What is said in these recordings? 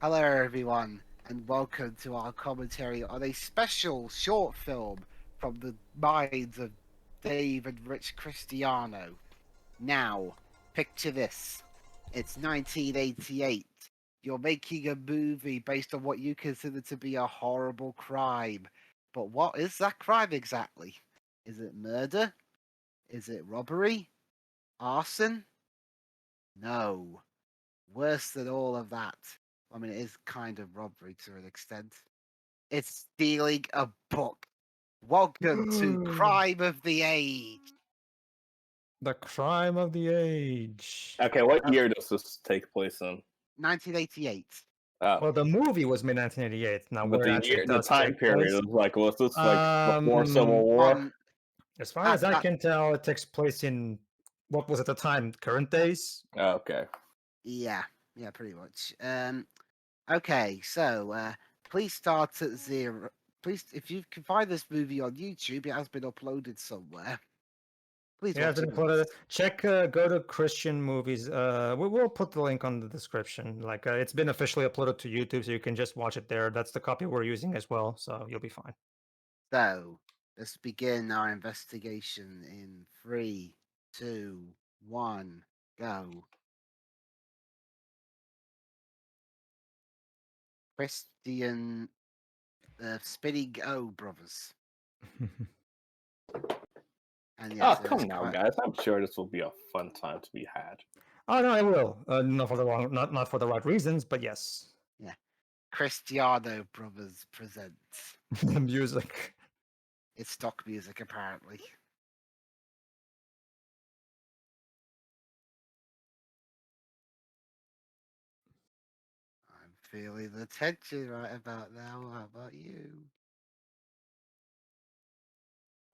Hello, everyone, and welcome to our commentary on a special short film from the minds of Dave and Rich Cristiano. Now, picture this. It's 1988. You're making a movie based on what you consider to be a horrible crime. But what is that crime exactly? Is it murder? Is it robbery? Arson? No. Worse than all of that. I mean, it is kind of robbery to an extent. It's stealing a book. Welcome to Crime of the Age. The crime of the age. Okay, what year does this take place in? 1988. Well, the movie was made 1988. Now, But where it actually the does time take period place, is like, was this like before Civil War? as far as I can tell, it takes place in what was at the time current days. Okay. Yeah, pretty much. Okay, so please start at 0. Please, if you can find this movie on YouTube, it has been uploaded somewhere. Please Yeah, watch it. check. Go to Christian movies. We'll put the link on the description. Like, it's been officially uploaded to YouTube, so you can just watch it there. That's the copy we're using as well, so you'll be fine. So let's begin our investigation in 3, 2, 1, go. Christian Spinning O Brothers. And yes, come now, guys! I'm sure this will be a fun time to be had. Oh no, it will. Not for the wrong, not for the right reasons, but yes. Yeah, Cristiano Brothers presents The music. It's stock music, apparently. I'm feeling the tension right about now. How about you?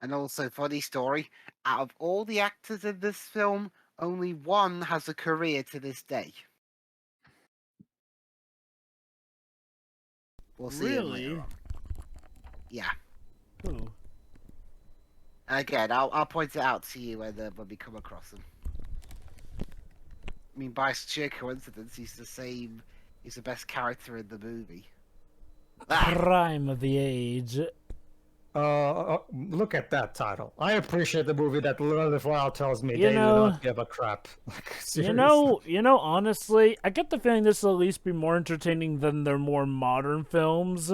And also, funny story, out of all the actors in this film, only one has a career to this day. We'll see him later on. Yeah. Who? Again, I'll point it out to you when we come across him. I mean, by sheer coincidence, he's the best character in the movie. Crime of the Age. Look at that title. I appreciate the movie that literally flat out tells me You they know- do not give a crap. Like, seriously. You know, honestly, I get the feeling this will at least be more entertaining than their more modern films.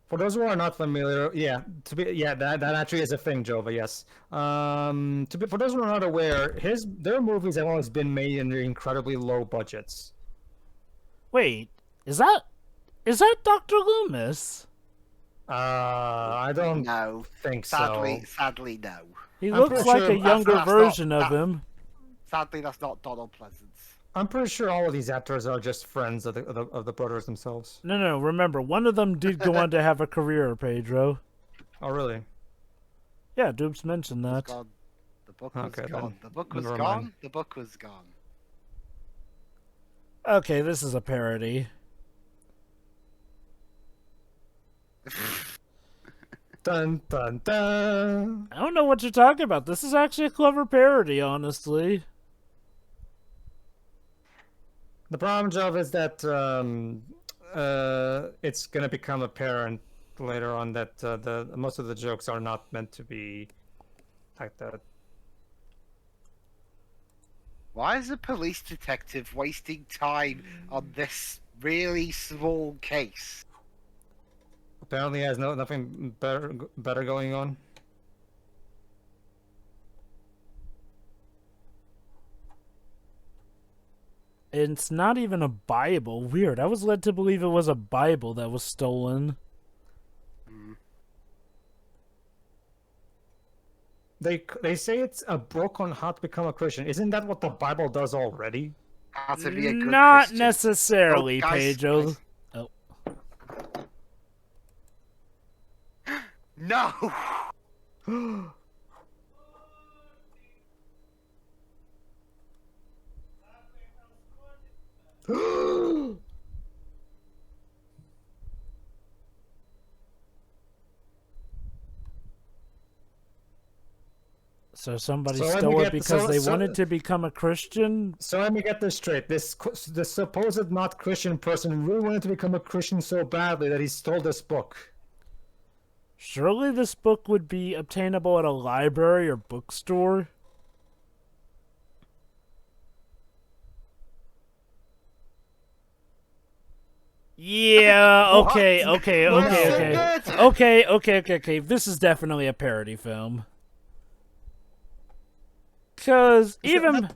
For those who are not familiar, that actually is a thing, Jova. Yes. For those who are not aware, their movies have always been made in incredibly low budgets. Wait, is that Dr. Loomis? I don't think so. Sadly, no. He I'm looks pretty like sure a younger that's version of him. Sadly, that's not Donald Pleasance. I'm pretty sure all of these actors are just friends of the brothers themselves. No, remember, one of them did go on to have a career, Pedro. Oh, really? Yeah, Dupes mentioned that. The book was Okay, gone. then. The book was Never gone. mind. The book was gone. Okay, this is a parody. Dun dun dun. I don't know what you're talking about. This is actually a clever parody, honestly. The problem, Jove, is that it's gonna become apparent later on that the most of the jokes are not meant to be like that. Why is a police detective wasting time on this really small case? Apparently, he has nothing better going on. It's not even a Bible. Weird. I was led to believe it was a Bible that was stolen. They say it's a book on how to become a Christian. Isn't that what the Bible does already? How to be a good Not Christian. necessarily, Oh, guys, Pedro. guys. Oh. No! So somebody So let me stole it get- because so- they so- wanted to become a Christian? So let me get this straight. This supposed not Christian person really wanted to become a Christian so badly that he stole this book. Surely this book would be obtainable at a library or bookstore? Yeah, What? okay. Listen, Okay. This is definitely a parody film. Cause even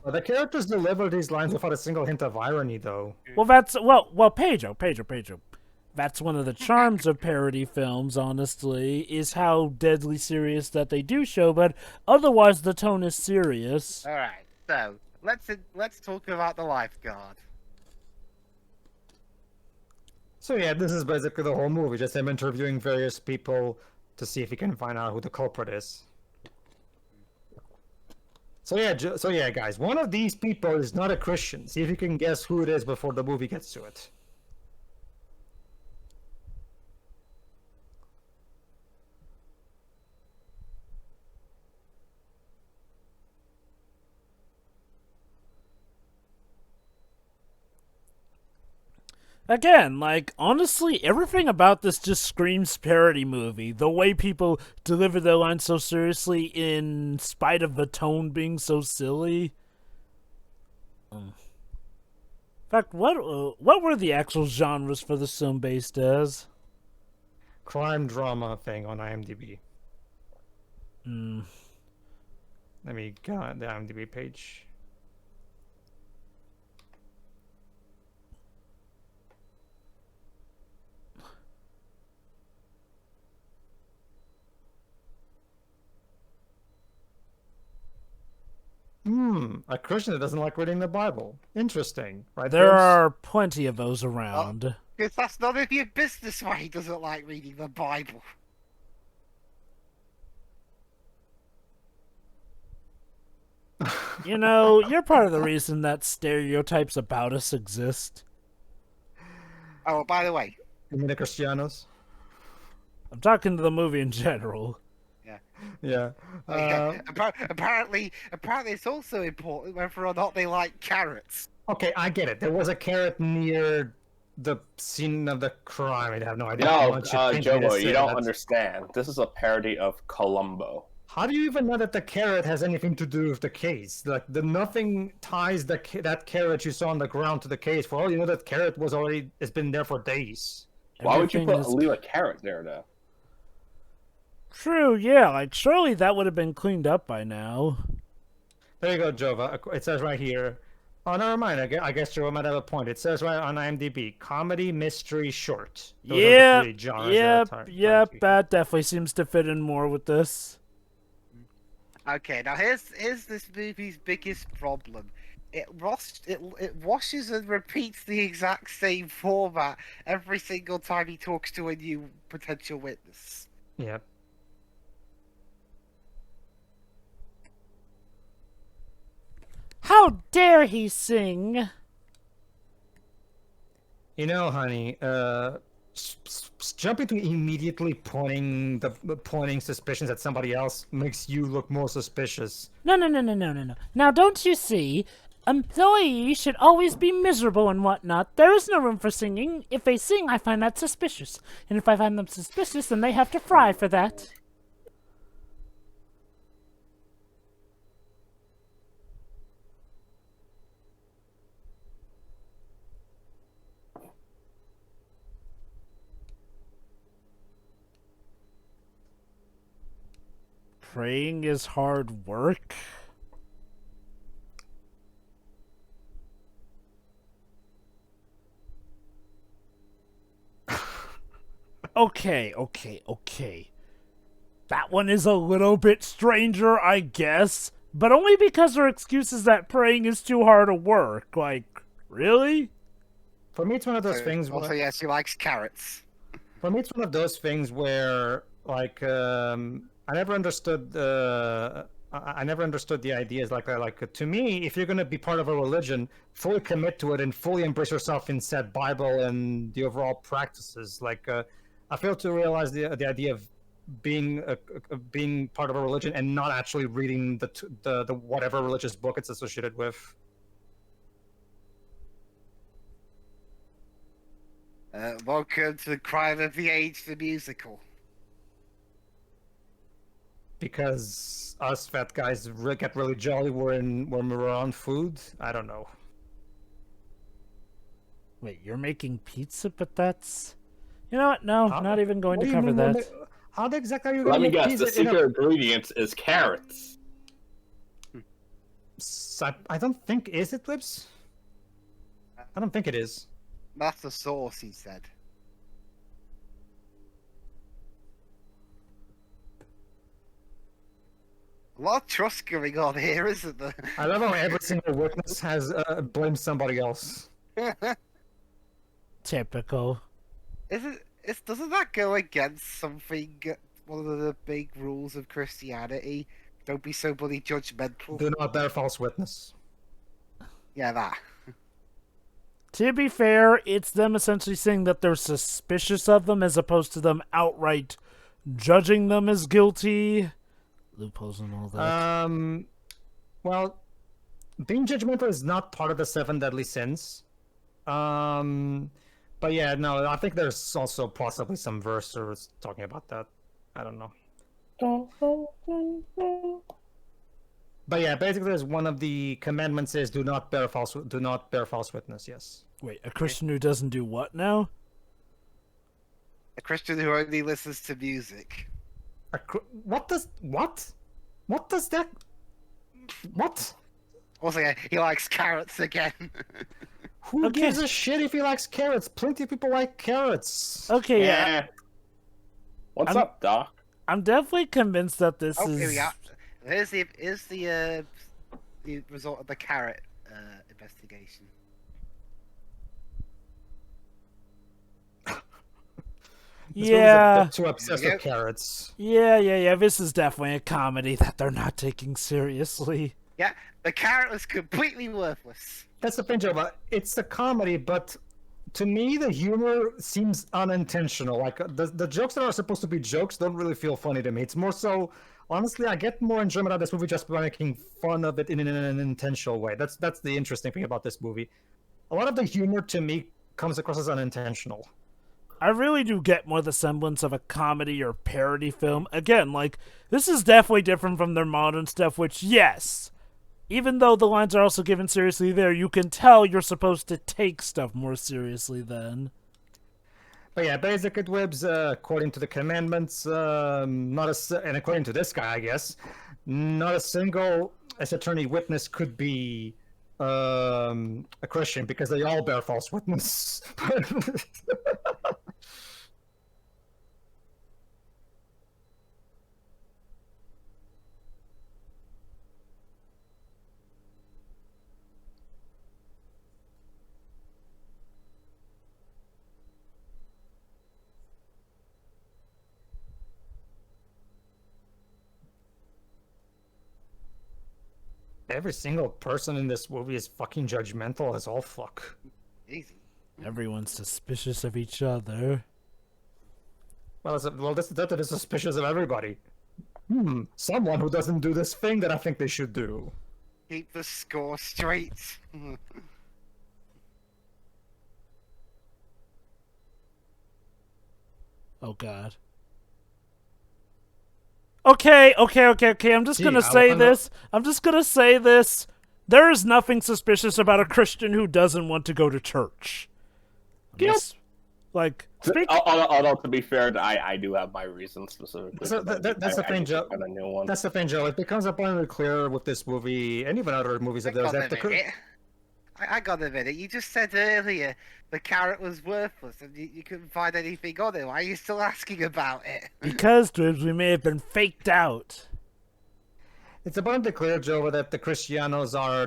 The characters deliver these lines without a single hint of irony, though. well, Pedro. That's one of the charms of parody films, honestly, is how deadly serious that they do show, but otherwise the tone is serious. All right, so let's talk about the lifeguard. So yeah, this is basically the whole movie, just him interviewing various people to see if he can find out who the culprit is. So yeah, guys, one of these people is not a Christian. See if you can guess who it is before the movie gets to it. Again, like, honestly, everything about this just screams parody movie. The way people deliver their lines so seriously in spite of the tone being so silly. In fact, what were the actual genres for the film based as? Crime drama thing on IMDb. Hmm. Let me go on the IMDb page. A Christian that doesn't like reading the Bible. Interesting, right? There James? are plenty of those around. Because that's none of your business why he doesn't like reading the Bible. You know, you're part of the reason that stereotypes about us exist. Oh, by the way, You mean the Cristianos? I'm talking to the movie in general. Yeah. apparently it's also important whether or not they like carrots. Okay, I get it. There was a carrot near the scene of the crime. I have no idea. how No, much it pains me to Jobo, say you don't that. understand. This is a parody of Columbo. How do you even know that the carrot has anything to do with the case? Like, nothing ties that carrot you saw on the ground to the case. For all you know, that carrot has been there for days. Why would you Everything leave a carrot there, though? True, yeah, like, surely that would have been cleaned up by now. There you go, Jova. It says right here. Oh, never mind. I guess Jova might have a point. It says right on IMDb, comedy, mystery, short. Those are the three genres that Yep, are that definitely seems to fit in more with this. Okay, now here's this movie's biggest problem. It washes and repeats the exact same format every single time he talks to a new potential witness. Yep. How dare he sing? You know, honey, jumping to immediately pointing suspicions at somebody else makes you look more suspicious. No. Now, don't you see? Employees should always be miserable and whatnot. There is no room for singing. If they sing, I find that suspicious. And if I find them suspicious, then they have to fry for that. Praying is hard work? Okay. That one is a little bit stranger, I guess. But only because her excuse is that praying is too hard to work. Like, really? For me, it's one of those things. Also, yes, he likes carrots. For me, it's one of those things where, like, I never understood the ideas like that. Like, to me, if you're going to be part of a religion, fully commit to it and fully embrace yourself in said Bible and the overall practices. Like, I fail to realize the idea of being part of a religion and not actually reading the whatever religious book it's associated with. Welcome to the Crime of the Age, the musical. Because us fat guys get really jolly when we're around food. I don't know. Wait, you're making pizza, but that's... You know what? No, not even going What to do you cover mean, that. how the exactly are you Let going me to make guess. pizza The secret ingredient is carrots. I don't think... Is it, Lips? I don't think it is. That's the sauce, he said. A lot of trust going on here, isn't there? I love how every single witness has blamed somebody else. Typical. Doesn't that go against something? One of the big rules of Christianity: don't be so bloody judgmental. Do not bear false witness. Yeah, that. To be fair, it's them essentially saying that they're suspicious of them as opposed to them outright judging them as guilty. Loopholes and all that. Well, being judgmental is not part of the 7 deadly sins. But yeah, no, I think there's also possibly some verses talking about that. I don't know. But yeah, basically, there's one of the commandments is do not bear false witness. Yes. Wait, a Christian who doesn't do what now? A Christian who only listens to music. What does that? What? Also, he likes carrots again. Who gives a shit if he likes carrots? Plenty of people like carrots. Okay, yeah. What's up, Doc? I'm definitely convinced that this is... Here we are. Here's the result of the carrot investigation. Yeah. A bit too obsessed with carrots. Yeah. This is definitely a comedy that they're not taking seriously. Yeah, the carrot was completely worthless. That's the thing, Joe. It's a comedy, but to me, the humor seems unintentional. Like the jokes that are supposed to be jokes don't really feel funny to me. It's more so, honestly, I get more enjoyment out of this movie just by making fun of it in an intentional way. That's the interesting thing about this movie. A lot of the humor to me comes across as unintentional. I really do get more the semblance of a comedy or parody film. Again, like, this is definitely different from their modern stuff, which, yes, even though the lines are also given seriously there, you can tell you're supposed to take stuff more seriously then. But yeah, basic it webs, according to the commandments, and according to this guy, I guess, not a single attorney witness could be a Christian because they all bear false witness. Every single person in this movie is fucking judgmental as all fuck. Easy. Everyone's suspicious of each other. Well, that is suspicious of everybody. Someone who doesn't do this thing that I think they should do. Keep the score straight. Oh, God. Okay. I'm just gonna say this. There is nothing suspicious about a Christian who doesn't want to go to church. Like, although to be fair, I do have my reasons specifically. That's the thing, Joe. That's the thing, Joe. It becomes abundantly clear with this movie and even other movies of those that I got a minute. You just said earlier the carrot was worthless and you couldn't find anything on it. Why are you still asking about it? Because, Dribs, we may have been faked out. It's abundantly clear, Joe, that the Cristianos are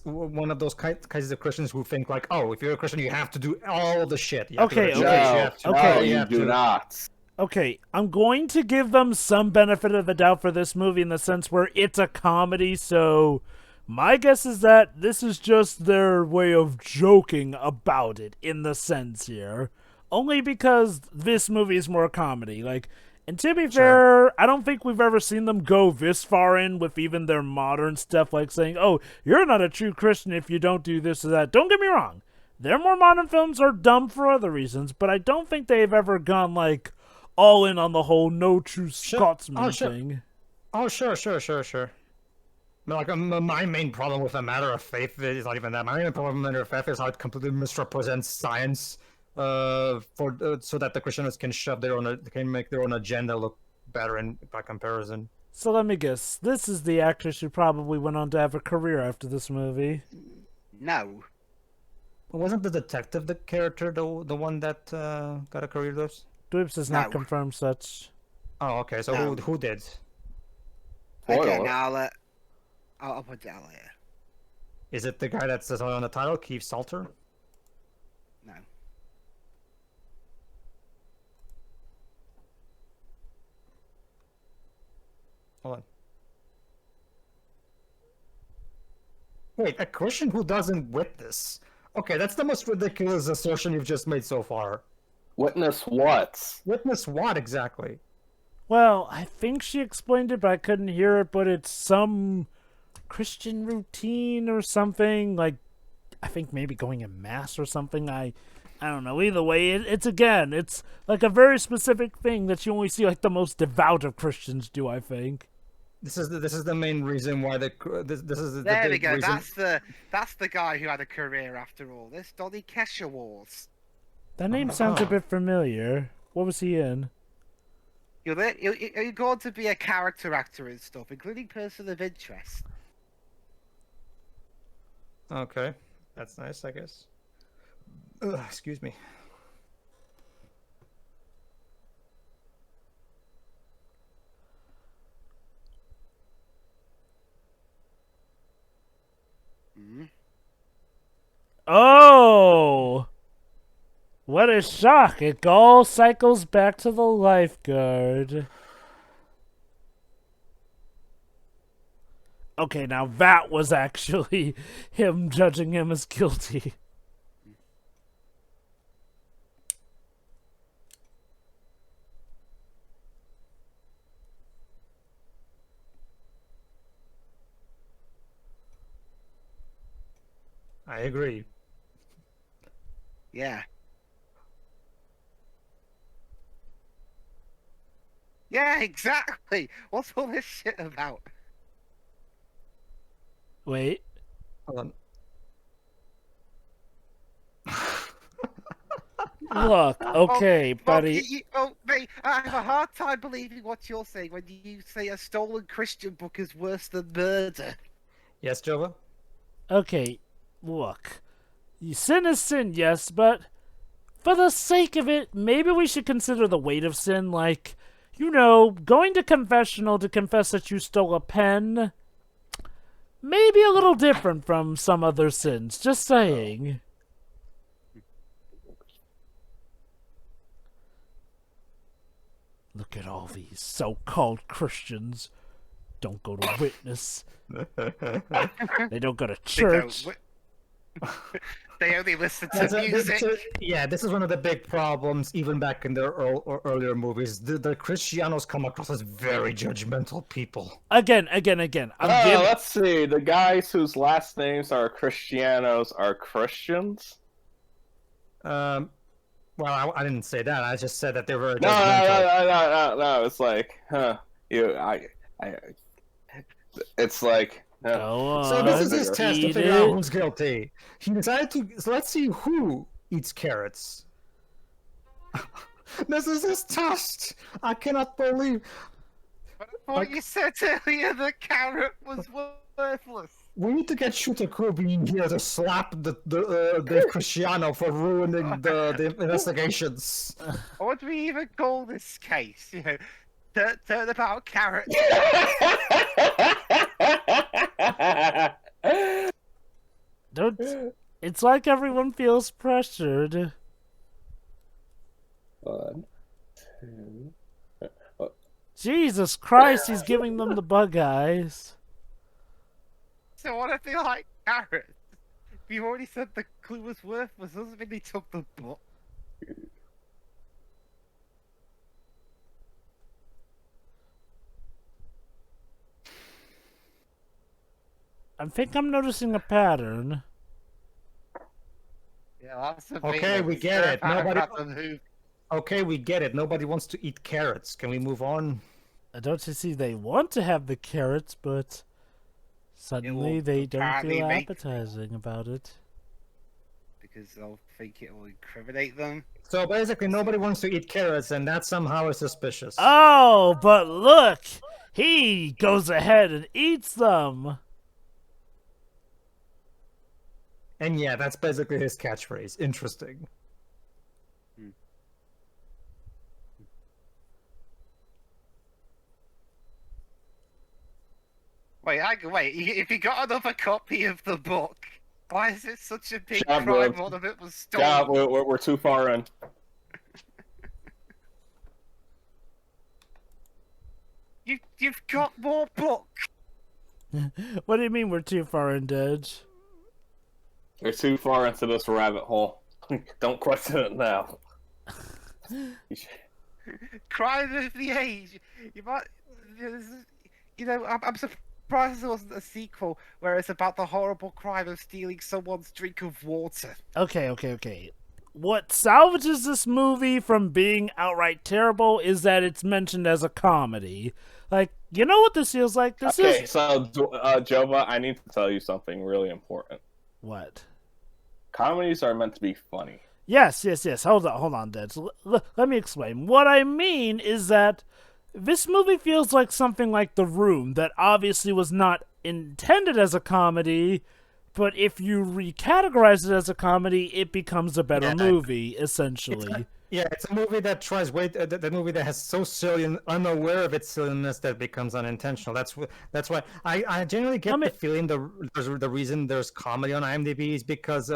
one of those kinds of Christians who think like, oh, if you're a Christian, you have to do all the shit. You do not. Okay, I'm going to give them some benefit of the doubt for this movie in the sense where it's a comedy, so my guess is that this is just their way of joking about it in the sense here. Only because this movie is more comedy. Like, And to be fair, I don't think we've ever seen them go this far in with even their modern stuff, like saying, oh, you're not a true Christian if you don't do this or that. Don't get me wrong. Their more modern films are dumb for other reasons, but I don't think they've ever gone, like, all in on the whole no true Scotsman thing. Oh, sure. No, like, my main problem with A Matter of Faith is not even that. My main problem with A Matter of Faith is how it completely misrepresents science, so that the Christians can make their own agenda look better by comparison. So let me guess. This is the actress who probably went on to have a career after this movie. No. Wasn't the detective the character, the one that got a career this? Dweebs has not confirmed such. Oh, okay. So who did? Okay, now I'll put that later. Is it the guy that says on the title, Keith Salter? No. Hold on. Wait, a Christian who doesn't witness? Okay, that's the most ridiculous assertion you've just made so far. Witness what? Witness what exactly? Well, I think she explained it, but I couldn't hear it, but it's some Christian routine or something, like, I think maybe going in mass or something. I don't know. Either way, it's like a very specific thing that you only see like the most devout of Christians do, I think. This is the main reason why this is the there we big go. reason. That's the guy who had a career after all this. Donny Kesher Wars. That name sounds a bit familiar. What was he in? You're going to be a character actor and stuff, including person of interest. Okay, that's nice, I guess. Excuse me. Oh! What a shock! It all cycles back to the lifeguard. Okay, now that was actually him judging him as guilty. I agree. Yeah. Yeah, exactly. What's all this shit about? Wait. Hold on. Look, okay, buddy. Mate, I have a hard time believing what you're saying when you say a stolen Christian book is worse than murder. Yes, Jova? Okay, look. Sin is sin, yes, but for the sake of it, maybe we should consider the weight of sin, like, you know, going to confessional to confess that you stole a pen. Maybe a little different from some other sins, just saying. Look at all these so-called Christians. Don't go to witness. They don't go to church. They only listen to music. This is one of the big problems, even back in their earlier movies. The Cristianos come across as very judgmental people. Again. Let's see. The guys whose last names are Cristianos are Christians? Well, I didn't say that. I just said that they were judgmental. No. It's like, it's like. So this is his test to figure out who's guilty. He decided to. So let's see who eats carrots. This is his test. I cannot believe. What you said earlier, the carrot was worthless. We need to get Shooter Kirby in here to slap the Cristiano for ruining the investigations. What do we even call this case? You know, turnabout carrot. It's like everyone feels pressured. 1, 2. Jesus Christ, he's giving them the bug eyes. So what if they like carrots? If you already said the clue was worthless, doesn't mean they took the book. I think I'm noticing a pattern. Yeah, that's the Okay, thing. we Is get there a it. pattern Nobody. about the movie? Okay, we get it. Nobody wants to eat carrots. Can we move on? I don't see they want to have the carrots, but suddenly will they don't apparently feel make- appetizing about it. Because they'll think it will incriminate them. So basically, nobody wants to eat carrots, and that somehow is suspicious. Oh, but look! He goes ahead and eats them! And yeah, that's basically his catchphrase. Interesting. Wait. If you got another copy of the book, why is it such a big Job, crime? bro. One of it was Yeah, stolen. we're too far in. You've got more books. What do you mean we're too far in, Dedge? We're too far into this rabbit hole. Don't question it now. Crime of the age. You might, you know, I'm surprised there wasn't a sequel where it's about the horrible crime of stealing someone's drink of water. Okay. What salvages this movie from being outright terrible is that it's mentioned as a comedy. Like, you know what this feels like? This Okay, is... so Jova, I need to tell you something really important. What? Comedies are meant to be funny. Yes. Hold on, Dedge. Let me explain. What I mean is that this movie feels like something like The Room that obviously was not intended as a comedy, but if you recategorize it as a comedy, it becomes a better movie, essentially. It's a movie that tries the movie that has so silly and unaware of its silliness that it becomes unintentional. That's why I generally get the feeling the reason there's comedy on IMDb is because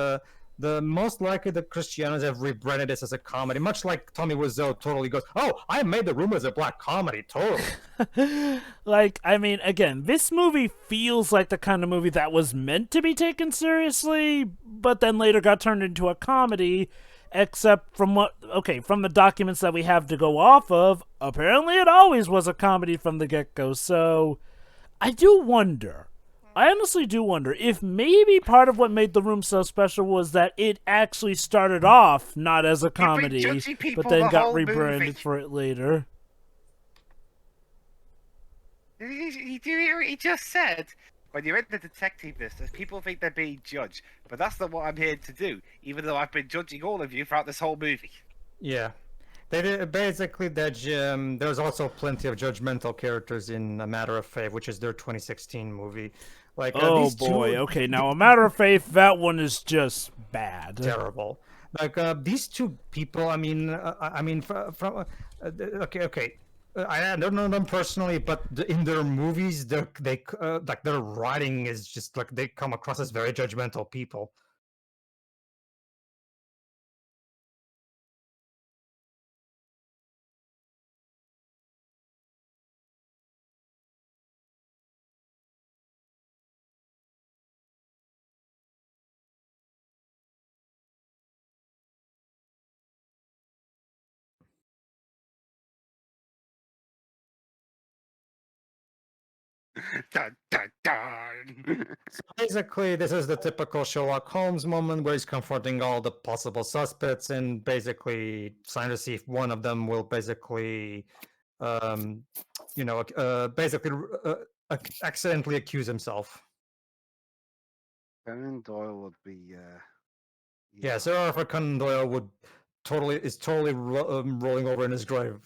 the most likely the Christianos have rebranded this as a comedy, much like Tommy Wiseau totally goes, "Oh, I made The Room as a black comedy, totally." Like, I mean, again, this movie feels like the kind of movie that was meant to be taken seriously, but then later got turned into a comedy. Except from from the documents that we have to go off of, apparently it always was a comedy from the get-go. So, I honestly do wonder if maybe part of what made The Room so special was that it actually started off not as a comedy, but then got rebranded for it later. You do hear what he just said? When you're in the detective business, people think they're being judged, but that's not what I'm here to do, even though I've been judging all of you throughout this whole movie. Yeah. They did, basically, there's also plenty of judgmental characters in A Matter of Faith, which is their 2016 movie. Like, oh boy, okay, now A Matter of Faith, that one is just bad. Terrible. Like, these two people, okay. I don't know them personally, but in their movies, their writing is just like they come across as very judgmental people. Dun, dun, dun. So basically, this is the typical Sherlock Holmes moment where he's confronting all the possible suspects and basically trying to see if one of them will basically, accidentally accuse himself. Conan Doyle would be, Yeah, Sir Arthur Conan Doyle is totally rolling over in his grave.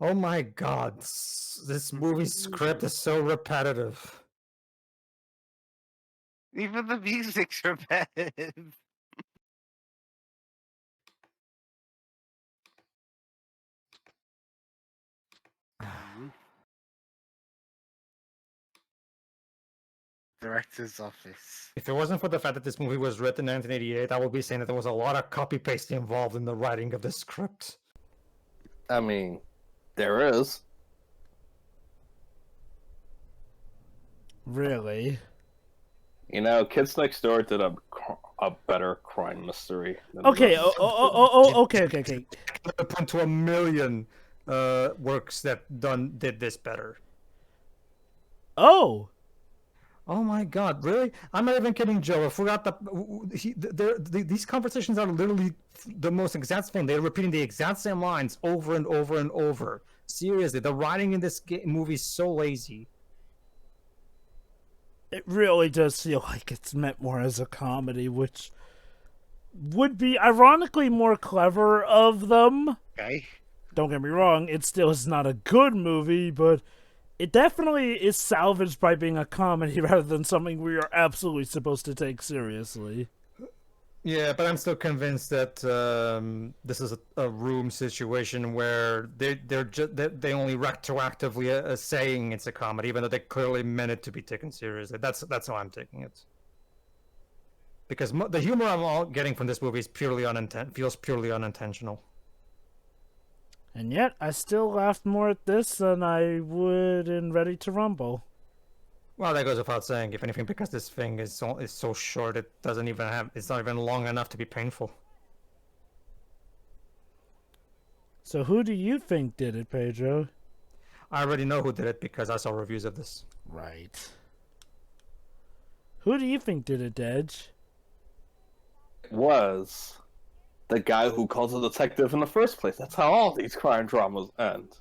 Oh my god, this movie's script is so repetitive. Even the music's repetitive. director's office. If it wasn't for the fact that this movie was written in 1988, I would be saying that there was a lot of copy pasting involved in the writing of the script. I mean, there is. Really? You know, Kids Next Door did a better crime mystery. Than Okay. this. Okay. Up to 1 million works that did this better. Oh. Oh my God! Really? I'm not even kidding, Joe. I forgot that these conversations are literally the most exact thing. They're repeating the exact same lines over and over and over. Seriously, the writing in this movie is so lazy. It really does feel like it's meant more as a comedy, which would be ironically more clever of them. Okay. Don't get me wrong, it still is not a good movie, but it definitely is salvaged by being a comedy rather than something we are absolutely supposed to take seriously. Yeah, but I'm still convinced that this is a room situation where they only retroactively saying it's a comedy, even though they clearly meant it to be taken seriously. That's how I'm taking it. Because the humor I'm all getting from this movie is feels purely unintentional. And yet, I still laughed more at this than I would in Ready to Rumble. Well, that goes without saying. If anything, because this thing is so short, it's not even long enough to be painful. So who do you think did it, Pedro? I already know who did it because I saw reviews of this. Right. Who do you think did it, Dedge? Was the guy who calls a detective in the first place. That's how all these crime dramas end.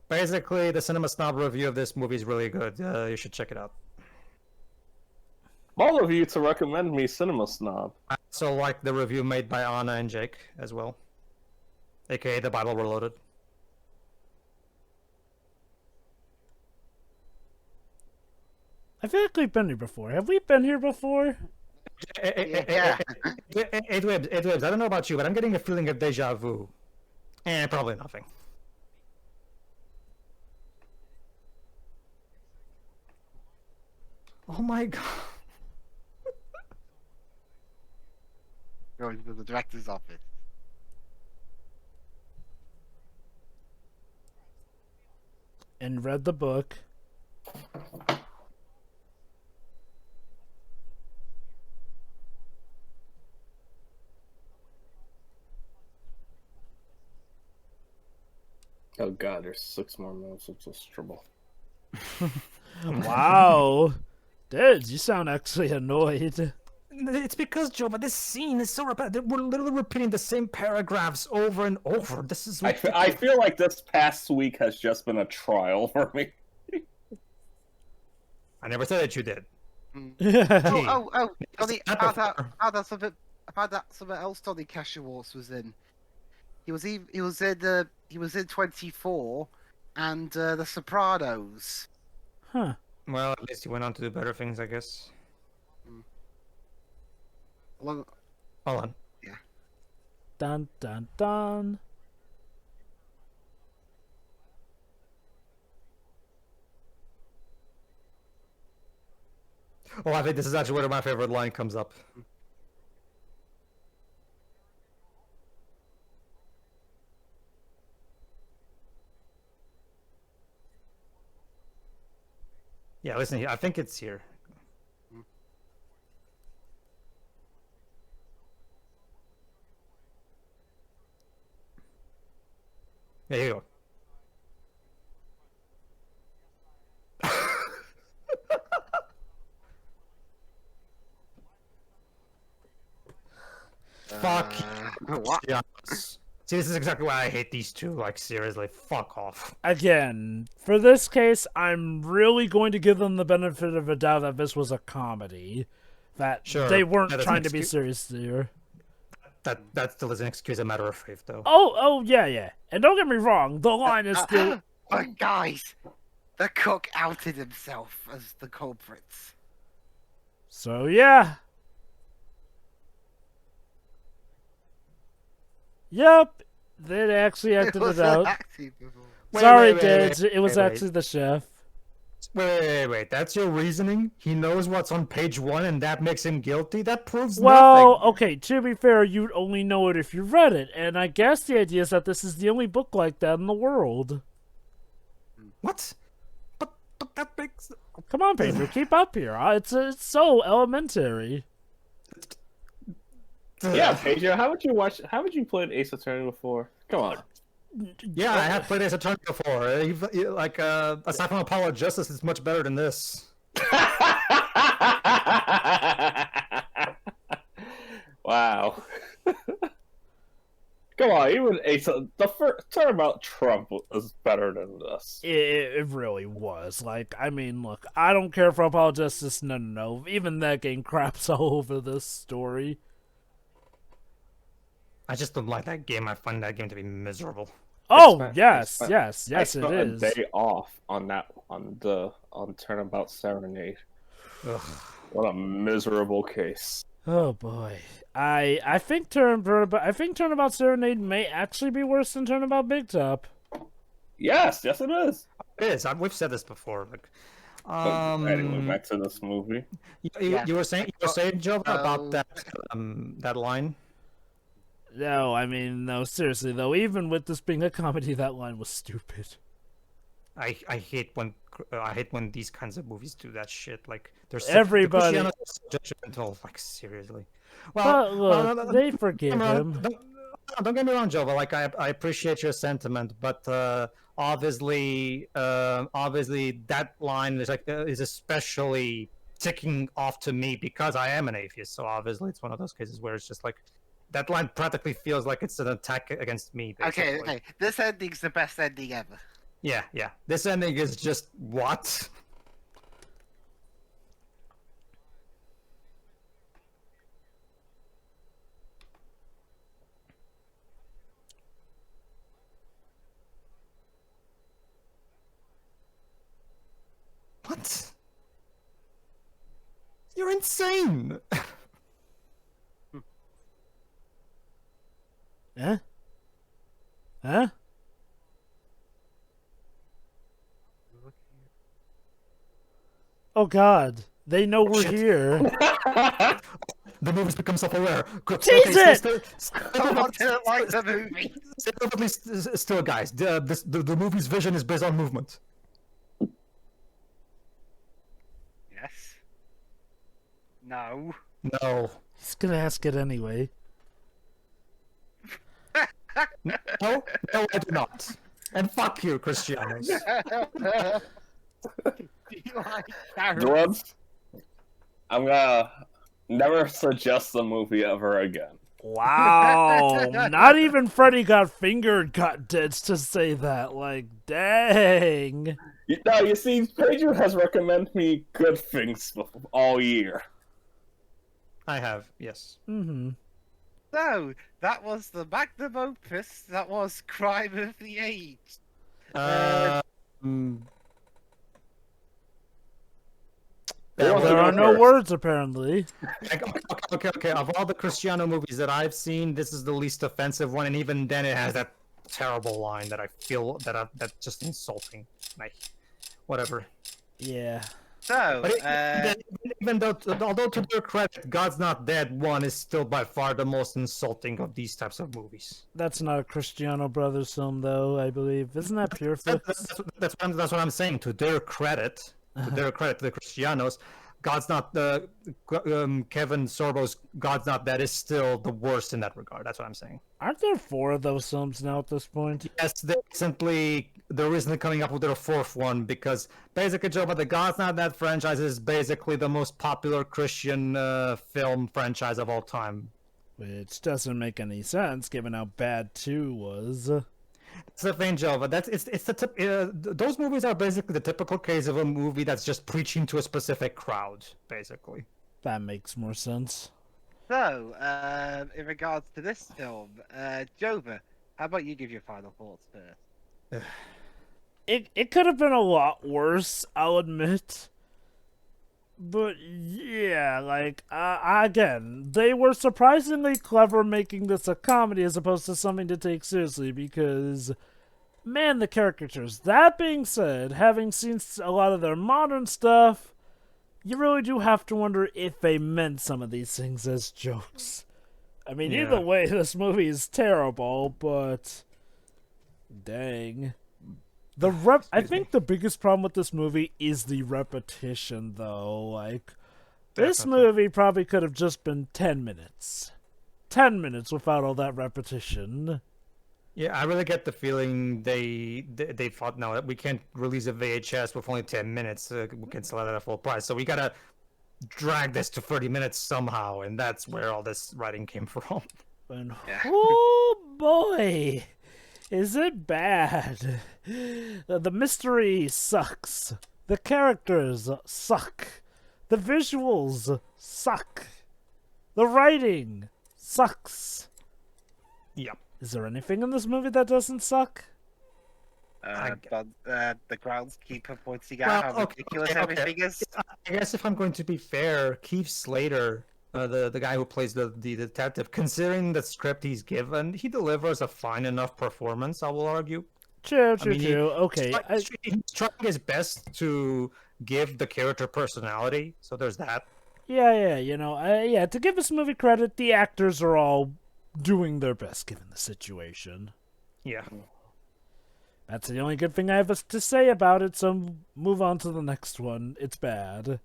Basically, the Cinema Snob review of this movie is really good. You should check it out. All of you to recommend me Cinema Snob. I also like the review made by Anna and Jake as well, aka the Bible Reloaded. I feel like we've been here before. Have we been here before? Yeah. Edwebs, I don't know about you, but I'm getting a feeling of deja vu. Probably nothing. Oh my God. Going to the director's office. And read the book. Oh God, there's 6 more minutes of this trouble. Wow. Dude, you sound actually annoyed. It's because, Joe, but this scene is so repetitive. We're literally repeating the same paragraphs over and over. This is I feel like this past week has just been a trial for me. I never said that you did. Donny, how that something else Donny Cashawarts was in. He was in 24 and The Sopranos. Huh. Well, at least he went on to do better things, I guess. Hold on. Yeah. Dun dun dun. Oh, I think this is actually where my favorite line comes up. Yeah, listen here. I think it's here. Yeah, here you go. Fuck. What? Yeah. See, this is exactly why I hate these two. Like, seriously, fuck off. Again, for this case, I'm really going to give them the benefit of a doubt that this was a comedy. That Sure, they weren't that is trying an to be serious here. That still is an excuse, a matter of faith, though. Oh, yeah. And don't get me wrong, the line is still... But guys, the cook outed himself as the culprits. So, yeah. Yep, they actually acted it out. Sorry, Dedge, it was actually the chef. Wait. That's your reasoning? He knows what's on page 1 and that makes him guilty? That proves Well, nothing. okay, to be fair, you'd only know it if you read it, and I guess the idea is that this is the only book like that in the world. What? But that makes... Come on, Pedro, keep up here. It's so elementary. Yeah, Pedro, how would you play Ace Attorney before? Come on. Yeah, I have played Ace Attorney before. Like, aside from Apollo Justice, it's much better than this. Wow. Come on, even the first Turnabout Trump is better than this. It really was. Like, I mean, look, I don't care for Apollo Justice. No. Even that game craps all over this story. I just don't like that game. I find that game to be miserable. Oh, I yes, spent it is. a day off on Turnabout Serenade. Ugh. What a miserable case. Oh boy, I think Turnabout Serenade may actually be worse than Turnabout Big Top. Yes, it is. It is. We've said this before. Like, Anyway, back to this movie. you were saying Joe, about that line. No, I mean, no, seriously though, even with this being a comedy, that line was stupid. I hate when these kinds of movies do that shit. Like, there's Everybody. The Christianos are so judgmental. Like, seriously. Well, But look, they forgive him. Don't get me wrong, Joe. But like, I appreciate your sentiment, but obviously that line is especially ticking off to me because I am an atheist. So obviously, it's one of those cases where it's just like that line practically feels like it's an attack against me. Basically. Okay. This ending's the best ending ever. Yeah. This ending is just what? What? You're insane! Huh? Huh? Oh God, they know we're Shit. here. The movie's become self-aware. Jesus! I didn't like the movie. Stay perfectly still, guys. The movie's vision is based on movement. Yes. No. No. He's gonna ask it anyway. No, I do not. And fuck you, Christianos. Do you like carrots? Dwarves, I'm gonna never suggest the movie ever again. Wow, not even Freddy Got Fingered got ditched to say that. Like, dang. You see, Pedro has recommended me good things all year. I have, yes. Mm-hmm. So, that was the magnum opus. That was Crime of the Age. There are no words, apparently. Okay. Of all the Cristiano movies that I've seen, this is the least offensive one, and even then, it has that terrible line that I feel that's just insulting. Like, whatever. Yeah. So, But even though, although to their credit, God's Not Dead 1 is still by far the most insulting of these types of movies. That's not a Cristiano Brothers film, though, I believe. Isn't that Pure Fix? That's what I'm saying. To their credit, to the Cristianos, God's Not Kevin Sorbo's God's Not Dead is still the worst in that regard. That's what I'm saying. Aren't there 4 of those films now at this point? Yes, they're recently coming up with their 4th one because basically, Joe, but the God's Not Dead franchise is basically the most popular Christian film franchise of all time. Which doesn't make any sense, given how bad 2 was. It's the thing, Joe, but it's the those movies are basically the typical case of a movie that's just preaching to a specific crowd, basically. That makes more sense. so in regards to this film, Jova, how about you give your final thoughts first? It could have been a lot worse, I'll admit. But yeah, like, again, they were surprisingly clever making this a comedy as opposed to something to take seriously because man, the caricatures. That being said, having seen a lot of their modern stuff, you really do have to wonder if they meant some of these things as jokes. I mean, Yeah. either way, this movie is terrible, but dang. I think the biggest problem with this movie is the repetition, though. Like, this Definitely. movie probably could have just been 10 minutes. 10 minutes without all that repetition. Yeah, I really get the feeling they thought, no, we can't release a VHS with only 10 minutes. We can sell it at a full price, so we gotta drag this to 30 minutes somehow, and that's where all this writing came from. And Yeah. oh boy, is it bad. The mystery sucks. The characters suck. The visuals suck. The writing sucks. Yep. Is there anything in this movie that doesn't suck? But the groundskeeper pointing Well, out how okay, ridiculous okay. everything is. I guess if I'm going to be fair, Keith Slater, the guy who plays the detective, considering the script he's given, he delivers a fine enough performance, I will argue. True. I mean, Okay. He's trying his best to give the character personality, so there's that. Yeah. To give this movie credit, the actors are all doing their best given the situation. Yeah. That's the only good thing I have to say about it, so move on to the next one. It's bad.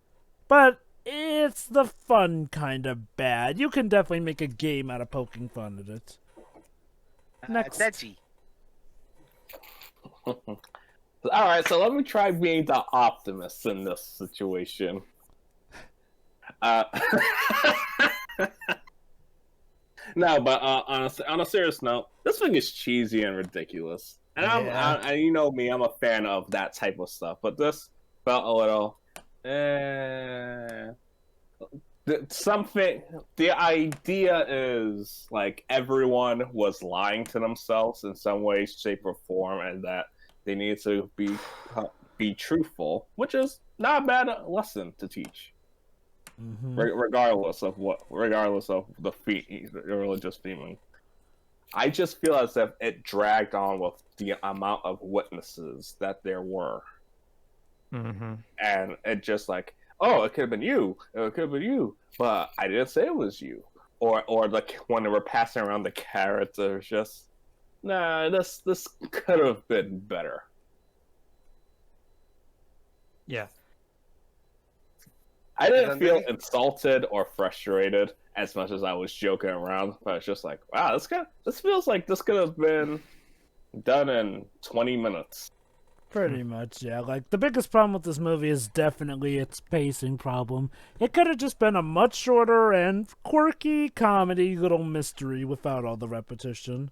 But it's the fun kind of bad. You can definitely make a game out of poking fun at it. Next. Edgy. Alright, so let me try being the optimist in this situation. No, but on a serious note, this thing is cheesy and ridiculous. And you know me, I'm a fan of that type of stuff. But this felt a little, something. The idea is like everyone was lying to themselves in some way, shape, or form, and that they need to be truthful, which is not a bad lesson to teach. Mm-hmm. Regardless of the religious theming. I just feel as if it dragged on with the amount of witnesses that there were. Mm-hmm. And it just like, oh, it could have been you. It could have been you. But I didn't say it was you. Or like when they were passing around the carrots, it was just, nah, this could have been better. Yeah. I didn't feel insulted or frustrated as much as I was joking around, but it's just like, wow, this feels like this could have been done in 20 minutes. Pretty much, yeah. Like, the biggest problem with this movie is definitely its pacing problem. It could have just been a much shorter and quirky comedy little mystery without all the repetition.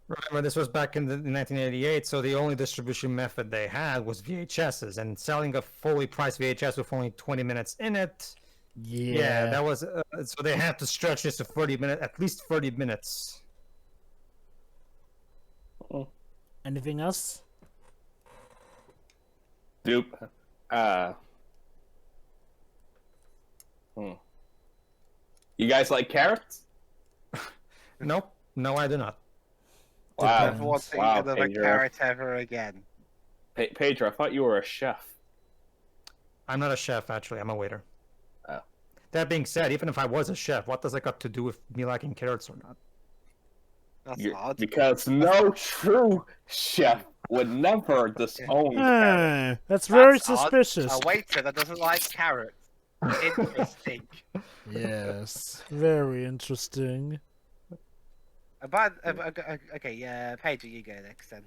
Remember, this was back in 1988, so the only distribution method they had was VHSs, and selling a fully priced VHS with only 20 minutes in it. Yeah, that was so they had to stretch this to 30 minutes, at least 30 minutes. Anything else? Dupe. You guys like carrots? Nope, no, I do not. Wow. Never want to eat Wow, another Pedro. carrot ever again. Pedro, I thought you were a chef. I'm not a chef, actually. I'm a waiter. Oh. That being said, even if I was a chef, what does that got to do with me liking carrots or not? That's odd. Because no true chef would never disown carrots. That's very That's odd. suspicious. A waiter that doesn't like carrots. Interesting. Yes, very interesting. Okay, Pedro, you go next then.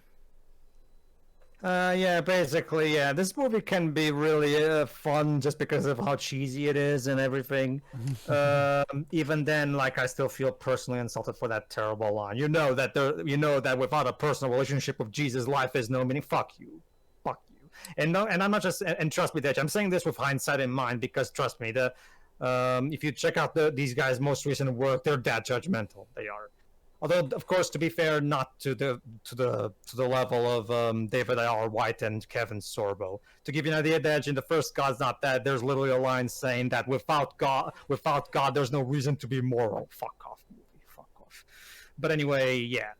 Yeah, basically, yeah. This movie can be really fun just because of how cheesy it is and everything. Even then, like, I still feel personally insulted for that terrible line. You know that without a personal relationship with Jesus, life is no meaning. Fuck you. And I'm not just. And trust me, Dej, I'm saying this with hindsight in mind because trust me, if you check out these guys' most recent work, they're that judgmental. They are. Although, of course, to be fair, not to the level of David R. White and Kevin Sorbo. To give you an idea, Dej, in the first God's Not Dead, there's literally a line saying that without God, there's no reason to be moral. Fuck off, movie. Fuck off. But anyway, yeah.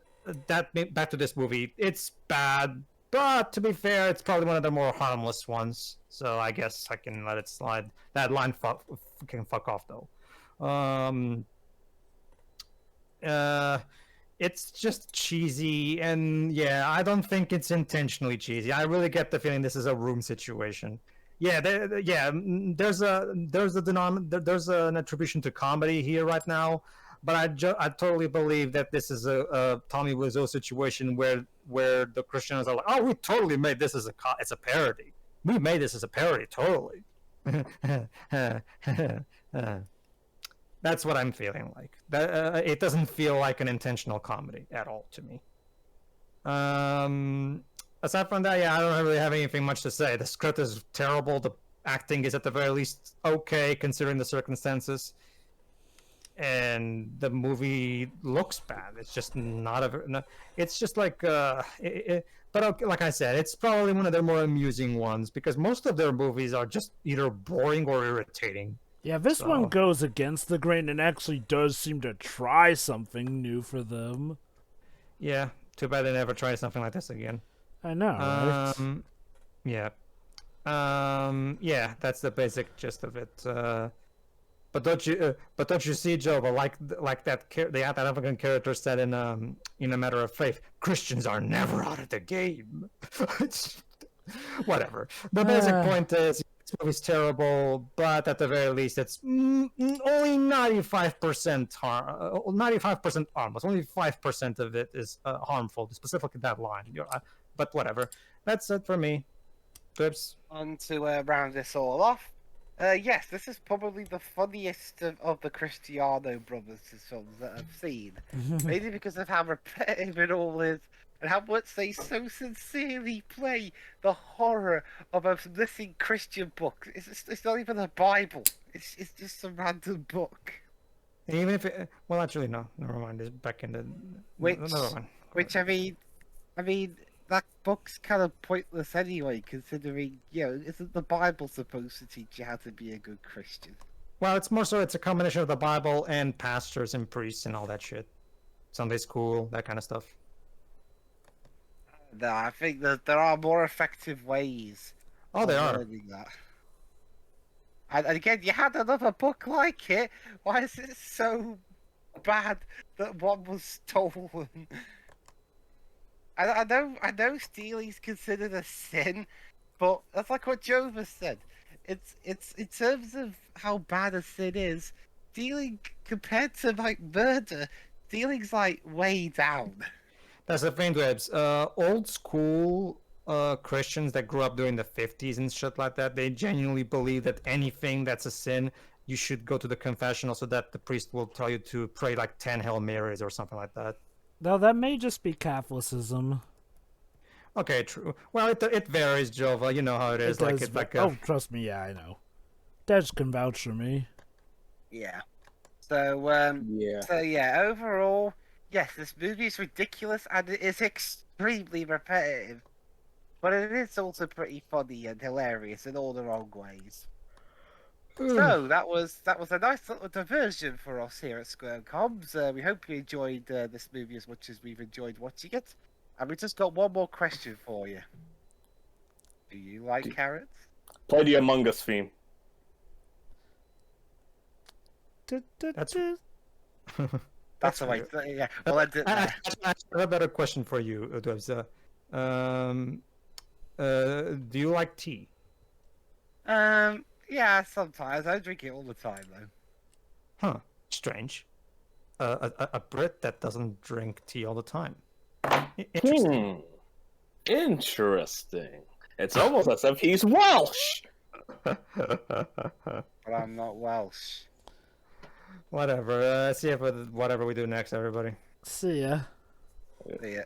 back to this movie. It's bad, but to be fair, it's probably one of the more harmless ones. So I guess I can let it slide. That line can fuck off though. It's just cheesy, and yeah, I don't think it's intentionally cheesy. I really get the feeling this is a room situation. Yeah, there's an attribution to comedy here right now, but I totally believe that this is a Tommy Wiseau situation where the Christians are like, oh, we totally made this as it's a parody. We made this as a parody, totally. That's what I'm feeling like. It doesn't feel like an intentional comedy at all to me. Aside from that, yeah, I don't really have anything much to say. The script is terrible. The acting is at the very least okay, considering the circumstances. And the movie looks bad. It's just it's just like, but okay, like I said, it's probably one of their more amusing ones because most of their movies are just either boring or irritating. Yeah, this one goes against the grain and actually does seem to try something new for them. Yeah, too bad they never try something like this again. I know, right? Yeah. Yeah, that's the basic gist of it. But don't you see, Joe? But like that the African character said in A Matter of Faith, Christians are never out of the game. Whatever. The basic point is this movie's terrible, but at the very least, it's only 95% 95% harmless. Only 5% of it is harmful, specifically that line. But whatever. That's it for me. Grips. On to round this all off. Yes, this is probably the funniest of the Cristiano brothers' films that I've seen. Mainly because of how repetitive it all is, and how much they so sincerely play the horror of a missing Christian book. It's not even a Bible. It's just a random book. Even if it, well, actually, no. Never mind. It's back in the. Which I mean, that book's kind of pointless anyway, considering, isn't the Bible supposed to teach you how to be a good Christian? Well, it's more so it's a combination of the Bible and pastors and priests and all that shit. Sunday school, that kind of stuff. No, I think that there are more effective ways. Oh, there are. That. And again, you had another book like it. Why is it so bad that one was stolen? I know stealing's considered a sin, but that's like what Jova said. It's in terms of how bad a sin is, stealing compared to like murder, stealing's like way down. That's the thing, Dwebs. Old school Christians that grew up during the 50s and shit like that, they genuinely believe that anything that's a sin, you should go to the confessional so that the priest will tell you to pray like 10 Hail Marys or something like that. No, that may just be Catholicism. Okay, true. Well, it varies, Jova. You know how it is. Oh, trust me, yeah, I know. Dej can vouch for me. Yeah. So, overall, yes, this movie is ridiculous and it is extremely repetitive. But it is also pretty funny and hilarious in all the wrong ways. So that was a nice little diversion for us here at SCWRM. We hope you enjoyed this movie as much as we've enjoyed watching it. And we just got one more question for you. Do you like carrots? Play the Among Us theme. That's That's the way. Yeah. Well, I have a better question for you, Dwebs. Do you like tea? Yeah, sometimes. I drink it all the time, though. Huh. Strange. A Brit that doesn't drink tea all the time. Interesting. Interesting. It's almost as if he's Welsh. But I'm not Welsh. Whatever. See you for whatever we do next, everybody. See ya. See ya.